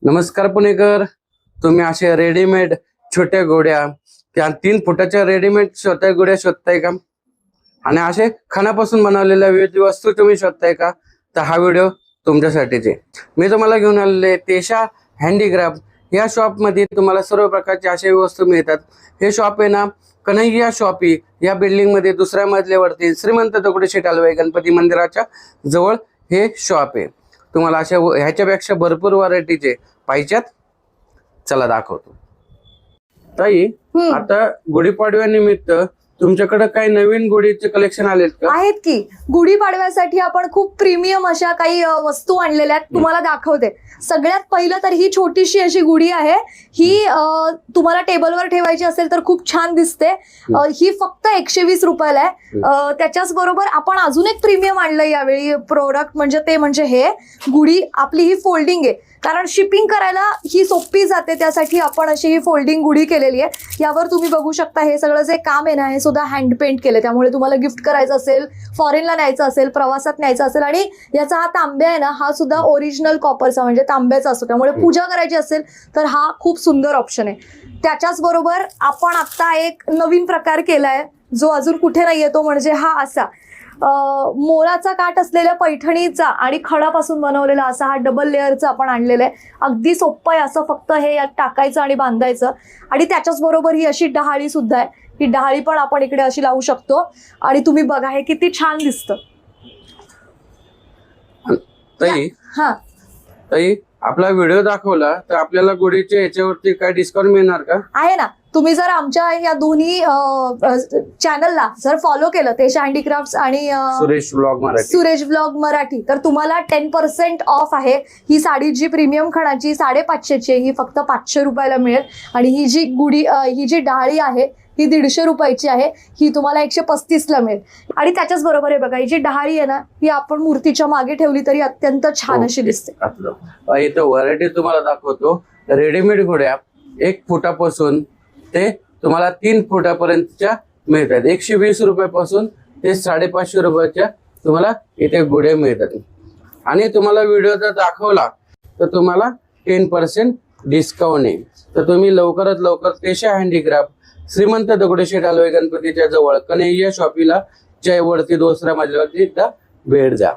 नमस्कार पुणेकर. तुम्ही असे रेडीमेड छोट्या गोड्या त्या 3 फुटाच्या रेडीमेड छोट्या गोड्या शोधताय का? आणि असे खाण्यापासून बनवलेल्या विविध वस्तू तुम्ही शोधताय का? तर हा व्हिडिओ तुमच्यासाठीच आहे. मी तुम्हाला घेऊन आलेले तेशा हँडीक्राफ्ट या शॉप मध्ये तुम्हाला सर्व प्रकारचे असे वस्तू मिळतात. हे शॉप आहे ना कन्हैया शॉपी या बिल्डिंग मध्ये 2ऱ्या मजल्यावरती श्रीमंत दगडूशेठ हलवाई गणपती मंदिराच्या जवळ हे शॉप आहे. तुम्हाला अशा ह्याच्यापेक्षा भरपूर व्हरायटीचे पाहिजेत. चला दाखवतो. ताई, आता गुढीपाडव्यानिमित्त तुमच्याकडे काही नवीन गुढीचे कलेक्शन आलेत का? आहेत की. गुढीपाडव्यासाठी आपण खूप प्रीमियम अशा काही वस्तू आणलेल्या आहेत, तुम्हाला दाखवते. सगळ्यात पहिलं तर ही छोटीशी अशी गुढी आहे. ही तुम्हाला टेबलवर ठेवायची असेल तर खूप छान दिसते. ही फक्त 120 रुपयाला आहे. त्याच्याच बरोबर आपण अजून एक प्रीमियम आणलं यावेळी प्रोडक्ट, म्हणजे हे गुढी आपली ही फोल्डिंग आहे. कारण शिपिंग करायला ही सोपी जाते, त्यासाठी आपण अशी ही फोल्डिंग गुढी केलेली आहे. यावर तुम्ही बघू शकता हे सगळं जे काम आहे ना हे सुद्धा हँड पेंट केले. त्यामुळे तुम्हाला गिफ्ट करायचं असेल, फॉरेनला न्यायचं असेल, प्रवासात न्यायचं असेल, आणि याचा हा तांब्या आहे ना हा सुद्धा ओरिजिनल कॉपरचा म्हणजे तांब्याचा असतो. त्यामुळे पूजा करायची असेल तर हा खूप सुंदर ऑप्शन आहे. त्याच्याच बरोबर आपण आता एक नवीन प्रकार केलाय जो अजून कुठे नाही येतो, म्हणजे हा असा मोराचा काठ असलेल्या पैठणीचा आणि खडापासून बनवलेला असा हा डबल लेअरचा आपण आणलेला आहे. अगदी सोपं आहे. असं फक्त हे यात टाकायचं आणि बांधायचं. आणि त्याच्याच बरोबर ही अशी डहाळी सुद्धा आहे. ही डहाळी पण आपण इकडे अशी लावू शकतो. आणि तुम्ही बघा हे किती छान दिसतं. ताई, आपला व्हिडिओ दाखवला तर आपल्याला गुढीच्या याच्यावरती काय डिस्काउंट मिळणार का? आहे ना. तुम्ही जर आमच्या या दोन्ही चॅनलला जर फॉलो केलं, तेशा हँडीक्राफ्ट्स आणि सुरेश ब्लॉग मराठी, तर तुम्हाला 10% ऑफ आहे. ही साडी जी प्रीमियम खणाची 550ची आहे, ही फक्त 500 रुपयाला मिळेल. आणि ही जी गुढी ही जी डाळी आहे ही 150 रुपयाची आहे. ही तुम्हाला 135ला मिळेल. आणि त्याच्याच बरोबर आहे बघा, ही जी डहाळी आहे ना ही आपण मूर्तीच्या मागे ठेवली तरी अत्यंत छान अशी दिसते. इथं व्हरायटी तुम्हाला दाखवतो. रेडीमेड घोड्या 1 फुटापासून ते तुम्हाला 3 फुटापर्यंतच्या मिळतात. 120 रुपयापासून ते 550 रुपयाच्या तुम्हाला इथे घोड्या मिळतात. आणि तुम्हाला व्हिडिओ जर दाखवला तर तुम्हाला 10% डिस्काउंट आहे. तर तुम्ही लवकरात लवकर तेशा हँडीक्राफ्ट श्रीमंत दगडूशेठ हलवाई गणपतीच्या जवळ कन्हैया शॉपीला च्या वरती 2ऱ्या मजल्यावरती भेट द्या.